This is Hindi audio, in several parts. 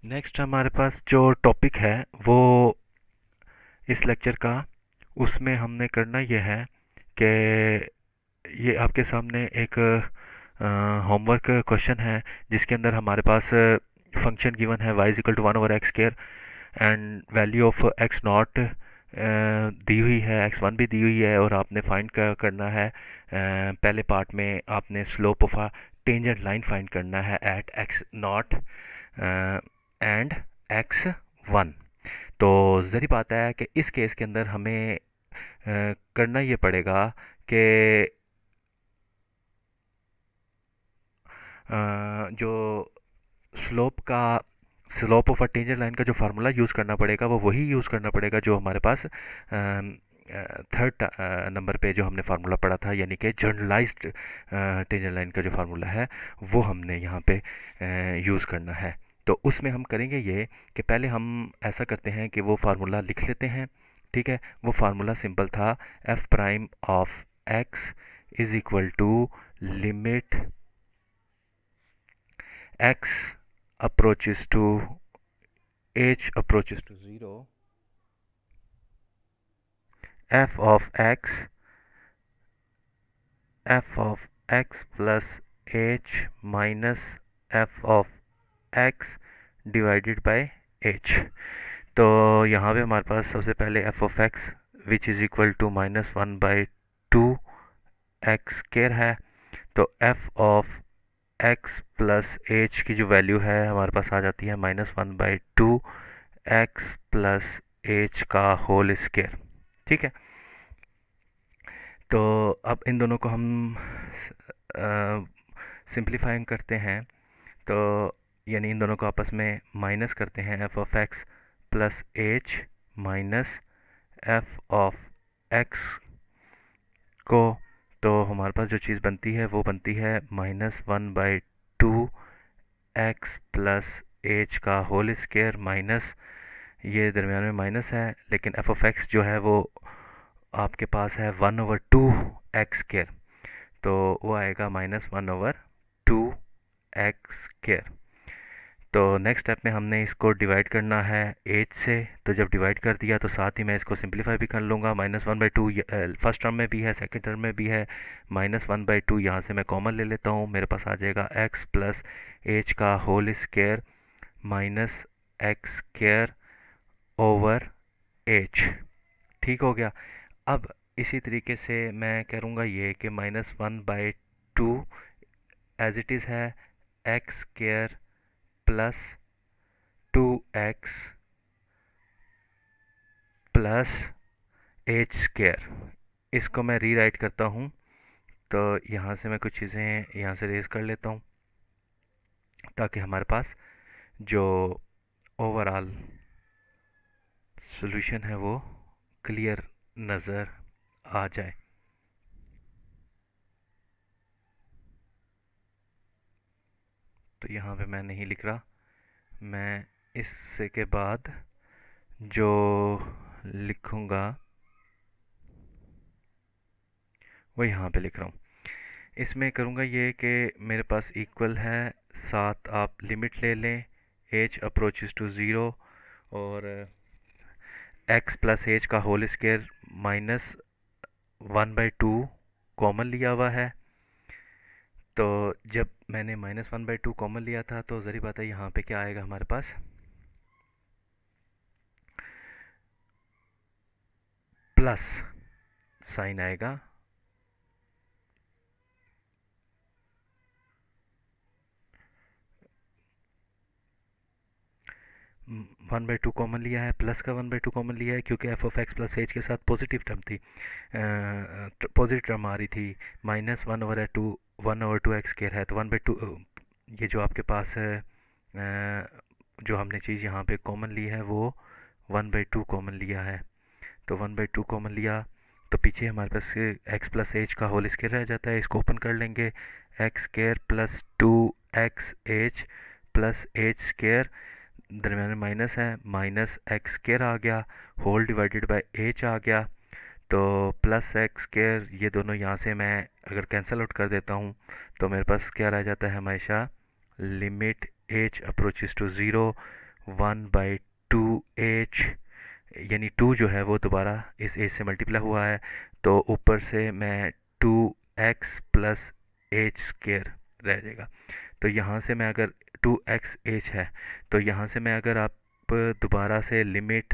नेक्स्ट हमारे पास जो टॉपिक है वो इस लेक्चर का, उसमें हमने करना ये है कि ये आपके सामने एक होमवर्क क्वेश्चन है जिसके अंदर हमारे पास फंक्शन गिवन है y is equal to 1/x² and value of x naught दी हुई है, x1 भी दी हुई है और आपने फाइंड करना है। पहले पार्ट में आपने slope of a tangent line find करना है eight x not and x1। तो ज़री बात है कि इस केस के अंदर हमें करना ये पड़ेगा कि जो slope of a tangent line का जो फार्मूला यूज़ करना पड़ेगा वो वही यूज़ करना पड़ेगा जो हमारे पास थर्ड नंबर पे जो हमने फार्मूला पढ़ा था, यानी कि जनरलाइज्ड टेंजेंट लाइन का जो फार्मूला है वो हमने यहाँ पे यूज़ करना है। तो उसमें हम करेंगे ये कि पहले हम ऐसा करते हैं कि वो फार्मूला लिख लेते हैं। ठीक है, वो फार्मूला सिंपल था, f prime of x is equal to limit x approaches to h approaches to 0, f of x plus h minus f of x divided by h। तो यहाँ पे हमारे पास सबसे पहले f of x which is equal to -1/2 x² है। तो f of x plus h की जो वैल्यू है हमारे पास आ जाती है -1/2 x प्लस h का होल स्क्वायर। ठीक है, तो अब इन दोनों को हम सिंप्लीफाइंग करते हैं। तो यानी इन दोनों को आपस में माइनस करते हैं, f of x plus h minus f of x को। तो हमारे पास जो चीज़ बनती है वो बनती है -1/2 x प्लस h का होल स्क्वायर माइनस, ये दरमियान में माइनस है लेकिन f ऑफ x जो है वो आपके पास है 1/2 x²। तो वो आएगा -1/2 x²। तो नेक्स्ट स्टेप में हमने इसको डिवाइड करना है h से। तो जब डिवाइड कर दिया तो साथ ही मैं इसको सिंप्लीफाई भी कर लूँगा। -1/2 फर्स्ट टर्म में भी है, सेकंड टर्म में भी है। -1/2 यहाँ से मैं कॉमन ले लेता हूँ, मेरे पास आ जाएगा x प्लस h का whole square minus x² over h। ठीक हो गया। अब इसी तरीके से मैं करूँगा ये कि -1/2 एज इट इज़ है x² plus 2x plus h²। इसको मैं रीराइट करता हूँ। तो यहाँ से मैं कुछ चीज़ें यहाँ से रेज़ कर लेता हूँ ताकि हमारे पास जो ओवरऑल सॉल्यूशन है वो क्लियर नज़र आ जाए। तो यहाँ पे मैं नहीं लिख रहा, मैं इससे के बाद जो लिखूँगा वो यहाँ पे लिख रहा हूँ। इसमें करूँगा ये कि मेरे पास इक्वल है, साथ आप लिमिट ले लें h अप्रोचेस टू 0 और x प्लस h का होल स्क्वायर -1/2 कॉमन लिया हुआ है। तो जब मैंने -1/2 कॉमन लिया था तो ज़री बात है यहाँ पे क्या आएगा हमारे पास, प्लस साइन आएगा। 1/2 कॉमन लिया है, प्लस का 1/2 कॉमन लिया है क्योंकि f of x plus h के साथ पॉजिटिव टर्म थी, पॉजिटिव टर्म आ रही थी। -1/2 है तो 1/2 ये जो आपके पास है जो हमने चीज़ यहाँ पे कॉमन ली है वो 1/2 कॉमन लिया है। तो 1/2 कॉमन लिया तो पीछे हमारे पास x प्लस h का होल स्क्वायर रह जाता है, इसको ओपन कर लेंगे, x² plus 2x plus h² दरम्यान में माइनस है, -x² आ गया, होल डिवाइडेड बाय h आ गया। तो प्लस x², ये दोनों यहाँ से मैं अगर कैंसिल आउट कर देता हूँ तो मेरे पास क्या रह जाता है हमेशा, limit h approaches to 0 1/2h, यानी 2 जो है वो दोबारा इस एज से मल्टीप्लाई हुआ है, तो ऊपर से मैं 2x प्लस एच स्केयर रह जाएगा। तो यहाँ से मैं अगर 2x h है, तो यहाँ से मैं अगर आप दोबारा से limit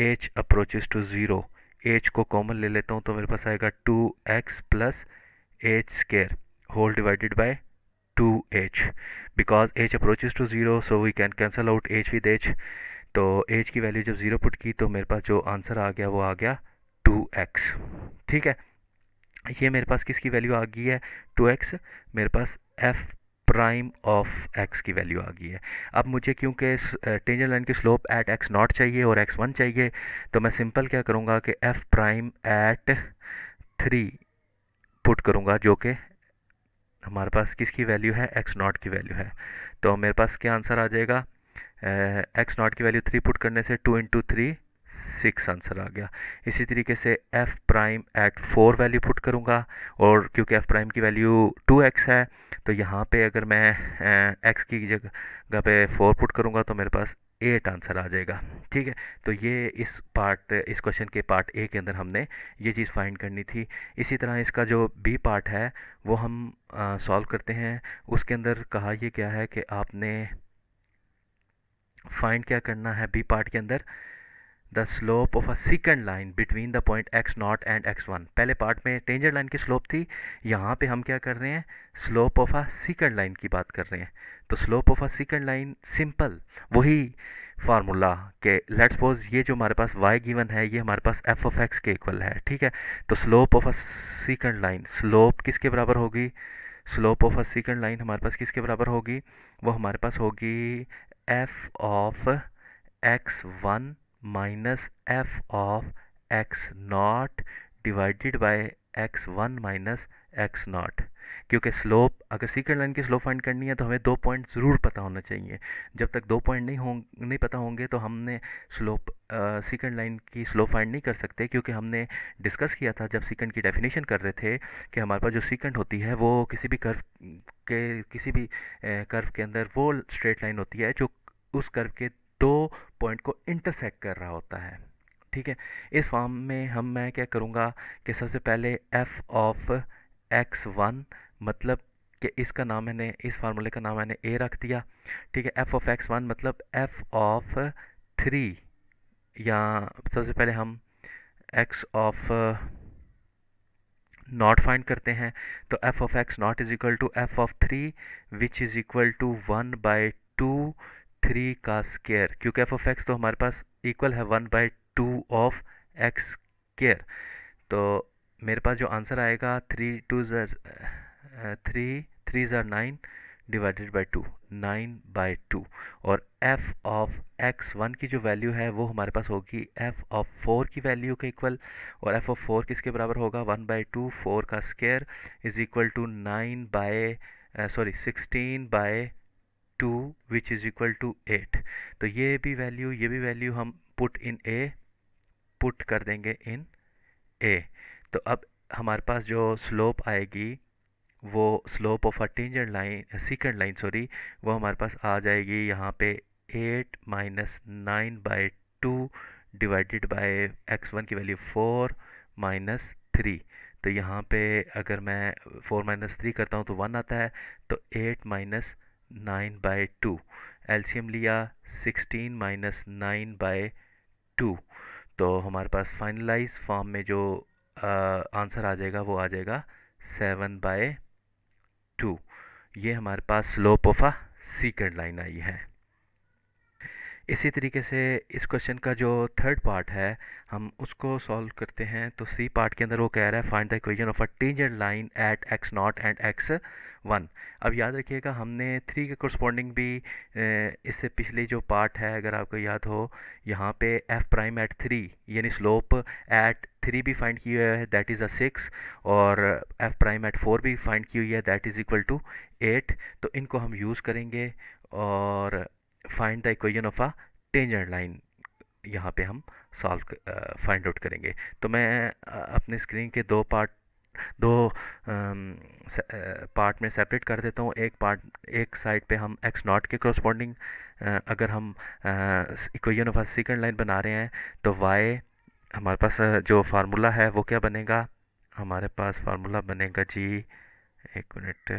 h approaches to zero, h को कॉमन ले लेता हूँ, तो मेरे पास आएगा 2x plus h square whole divided by 2h, because h approaches to zero so we can cancel out h with h। तो h की वैल्यू जब ज़ीरो पुट की तो मेरे पास जो आंसर आ गया वो आ गया 2x। ठीक है, ये मेरे पास किसकी वैल्यू आ गई है, 2x। मेरे पास f प्राइम ऑफ x की वैल्यू आ गई है। अब मुझे क्योंकि टेंजेंट लाइन की स्लोप एट x नॉट चाहिए और x1 चाहिए, तो मैं सिंपल क्या करूँगा कि f प्राइम एट 3 पुट करूँगा, जो कि हमारे पास किसकी वैल्यू है, x नॉट की वैल्यू है। तो मेरे पास क्या आंसर आ जाएगा, एक्स नॉट की वैल्यू 3 पुट करने से 2 इंटू 3 6 आंसर आ गया। इसी तरीके से f prime eight 4 value put करूँगा, और क्योंकि f प्राइम की वैल्यू 2x है, तो यहाँ पे अगर मैं x की जगह पे 4 पुट करूँगा तो मेरे पास 8 आंसर आ जाएगा। ठीक है, तो ये इस क्वेश्चन के पार्ट ए के अंदर हमने ये चीज़ फाइंड करनी थी। इसी तरह इसका जो बी पार्ट है वो हम सॉल्व करते हैं। उसके अंदर कहा ये क्या है कि आपने फाइंड क्या करना है बी पार्ट के अंदर, the slope of a second line between the point x not and x1। पहले पार्ट में टेंजेंट लाइन की स्लोप थी, यहाँ पे हम क्या कर रहे हैं, slope of a second line की बात कर रहे हैं। तो slope of a second line simple वही फार्मूला के लेट्स सपोज ये जो हमारे पास y गिवन है ये हमारे पास f ऑफ x के इक्वल है। ठीक है, तो slope of a second line, slope किसके बराबर होगी, slope of a second line हमारे पास किसके बराबर होगी, वो हमारे पास होगी f of x1 minus f of x not divided by x1 minus x not. क्योंकि स्लोप, अगर सेकंड लाइन की स्लोप फाइंड करनी है तो हमें 2 पॉइंट ज़रूर पता होना चाहिए। जब तक 2 पॉइंट नहीं पता होंगे तो हमने स्लोप सेकंड लाइन की स्लोप फाइंड नहीं कर सकते, क्योंकि हमने डिस्कस किया था जब सेकंड की डेफिनेशन कर रहे थे कि हमारे पास जो सेकंड होती है वो किसी भी कर्व के अंदर वो स्ट्रेट लाइन होती है जो उस कर्व के 2 पॉइंट को इंटरसेक्ट कर रहा होता है। ठीक है, इस फॉर्म में मैं क्या करूँगा कि सबसे पहले f ऑफ x1, मतलब कि इसका नाम मैंने, इस फार्मूले का नाम मैंने a रख दिया। ठीक है, f ऑफ x1 मतलब f ऑफ 3, या सबसे पहले हम x ऑफ नॉट फाइंड करते हैं। तो f of x naught is equal to f of 3 which is equal to 1/2 3 का स्केयर, क्योंकि f ऑफ x तो हमारे पास इक्वल है 1/2 ऑफ x स्केयर। तो मेरे पास जो आंसर आएगा 3 ज़र 9 डिवाइडेड बाई 2, 9/2। और f ऑफ x1 की जो वैल्यू है वो हमारे पास होगी f ऑफ 4 की वैल्यू के इक्वल, और f ऑफ 4 किसके बराबर होगा, 1/2 4 का square is equal to 16/2 which is equal to 8। तो ये भी वैल्यू हम पुट कर देंगे इन a। तो अब हमारे पास जो स्लोप आएगी वो slope of a tangent line, second line sorry, वो हमारे पास आ जाएगी यहाँ पे 8 माइनस 9/2 डिवाइडेड बाय x1 की वैल्यू 4 माइनस 3। तो यहाँ पे अगर मैं 4 माइनस 3 करता हूँ तो 1 आता है, तो 8 माइनस 9/2, एलसीएम लिया 16 माइनस 9/2। तो हमारे पास फाइनलाइज फॉर्म में जो आंसर आ जाएगा वो आ जाएगा 7/2। ये हमारे पास slope of a second line आई है। इसी तरीके से इस क्वेश्चन का जो थर्ड पार्ट है हम उसको सॉल्व करते हैं। तो सी पार्ट के अंदर वो कह रहा है find the equation of a tangent line at x not and x1। अब याद रखिएगा हमने 3 के कोरस्पॉन्डिंग भी इससे पिछली जो पार्ट है अगर आपको याद हो, यहाँ पे f प्राइम एट 3 यानी स्लोप एट 3 भी फाइंड की हुई है दैट इज़ अ 6, और f प्राइम एट 4 भी फाइंड की हुई है दैट इज़ इक्वल टू 8। तो इनको हम यूज़ करेंगे और find the equation of a tangent line यहाँ पे हम फाइंड आउट करेंगे। तो मैं अपने स्क्रीन के 2 पार्ट दो पार्ट में सेपरेट कर देता हूँ। एक साइड पे हम एक्स नॉट के करस्पॉन्डिंग अगर हम इक्वेशन ऑफ सेकंड लाइन बना रहे हैं तो वाई हमारे पास जो फार्मूला है वो क्या बनेगा, हमारे पास फार्मूला बनेगा जी, एक मिनट,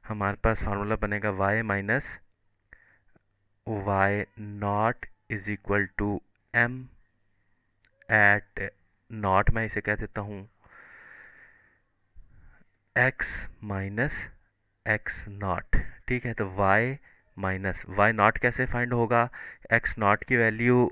हमारे पास फार्मूला बनेगा y minus y naught is equal to m at naught, मैं इसे कह देता हूँ x माइनस एक्स नॉट। ठीक है, तो y माइनस वाई नॉट कैसे फाइंड होगा, x नॉट की वैल्यू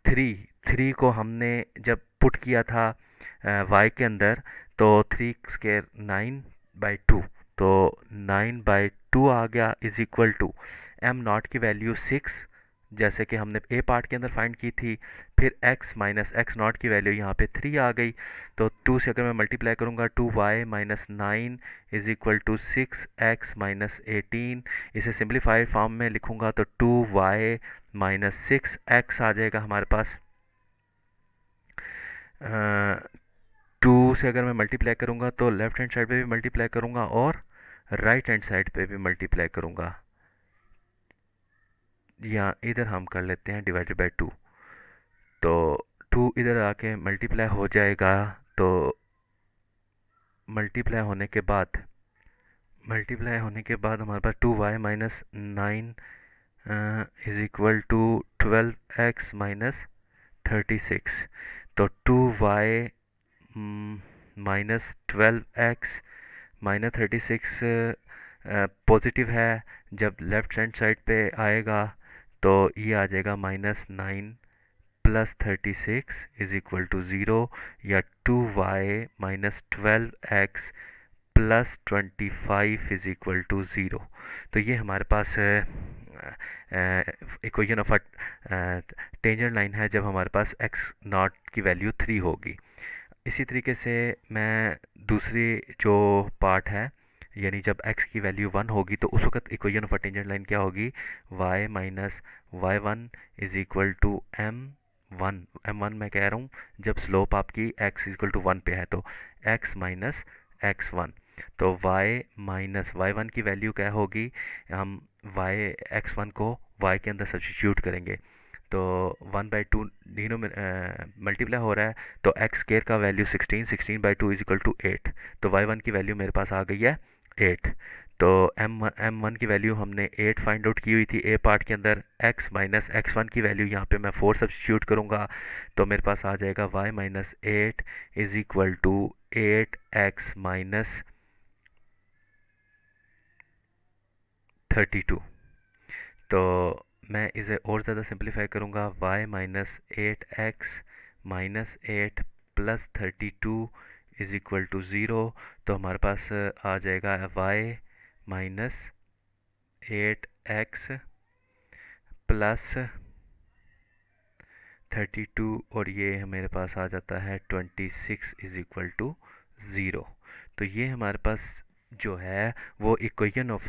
3 को हमने जब पुट किया था y के अंदर, तो 3 स्क्वायर 9/2, तो 9/2 आ गया is equal to m naught की वैल्यू 6 जैसे कि हमने ए पार्ट के अंदर फाइंड की थी, फिर x माइनस एक्स नॉट की वैल्यू यहाँ पे 3 आ गई, तो 2 से अगर मैं मल्टीप्लाई करूँगा 2y minus 9 is equal to 6x minus 18, इसे सिंप्लीफाइड फॉर्म में लिखूँगा तो 2y माइनस 6x आ जाएगा हमारे पास। 2 से अगर मैं मल्टीप्लाई करूँगा तो लेफ्ट हैंड साइड पे भी मल्टीप्लाई करूँगा और राइट हैंड साइड पे भी मल्टीप्लाई करूँगा, या इधर हम कर लेते हैं डिवाइडेड बाय 2, तो 2 इधर आके मल्टीप्लाई हो जाएगा, तो मल्टीप्लाई होने के बाद हमारे पास 2y minus 9 is equal to 12x minus 36, तो 2y minus 12x minus 36 positive है, जब लेफ्ट हैंड साइड पे आएगा तो ये आ जाएगा -9 प्लस 36 इज इक्वल टू 0, या 2y minus 12x plus 25 is equal to 0। तो ये हमारे पास इक्वेशन ऑफ टेंजेंट लाइन है जब हमारे पास x नॉट की वैल्यू 3 होगी। इसी तरीके से मैं दूसरी जो पार्ट है, यानी जब x की वैल्यू 1 होगी तो उस वक्त इक्वेशन ऑफ टेंजेंट लाइन क्या होगी, y minus y1 is equal to m1 मैं कह रहा हूँ जब स्लोप आपकी x इक्वल टू 1 पे है, तो x माइनस x1, तो y माइनस y1 की वैल्यू क्या होगी, हम x1 को y के अंदर सब्स्टिट्यूट करेंगे, तो 1/2 तीनों में मल्टीप्लाई हो रहा है, तो x स्क्वायर का वैल्यू 16/2 इज इक्वल टू 8, तो y1 की वैल्यू मेरे पास आ गई है 8, तो m1 की वैल्यू हमने 8 फाइंड आउट की हुई थी ए पार्ट के अंदर, x माइनस x1 की वैल्यू यहाँ पे मैं 4 सब्स्टिट्यूट करूँगा, तो मेरे पास आ जाएगा y minus 8 is equal to 8x minus 32। तो मैं इसे और ज़्यादा सिंप्लीफाई करूँगा, y minus 8x minus 8 plus 32 is equal to 0, तो हमारे पास आ जाएगा y माइनस 8x प्लस 32, और ये मेरे पास आ जाता है 26 इज इक्वल टू 0। तो ये हमारे पास जो है वो इक्वेशन ऑफ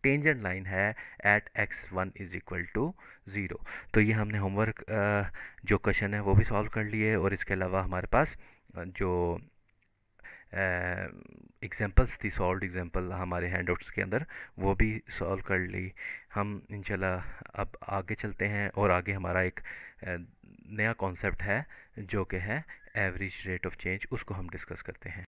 टेंजेंट लाइन है at x1 is equal to 0। तो ये हमने होमवर्क जो क्वेश्चन है वो भी सॉल्व कर लिए, और इसके अलावा हमारे पास जो एग्जांपल्स थी, सॉल्व एग्जांपल हमारे हैंडआउट्स के अंदर, वो भी सॉल्व कर ली। हम इंशाल्लाह अब आगे चलते हैं, और आगे हमारा एक नया कॉन्सेप्ट है जो कि है एवरेज रेट ऑफ चेंज, उसको हम डिस्कस करते हैं।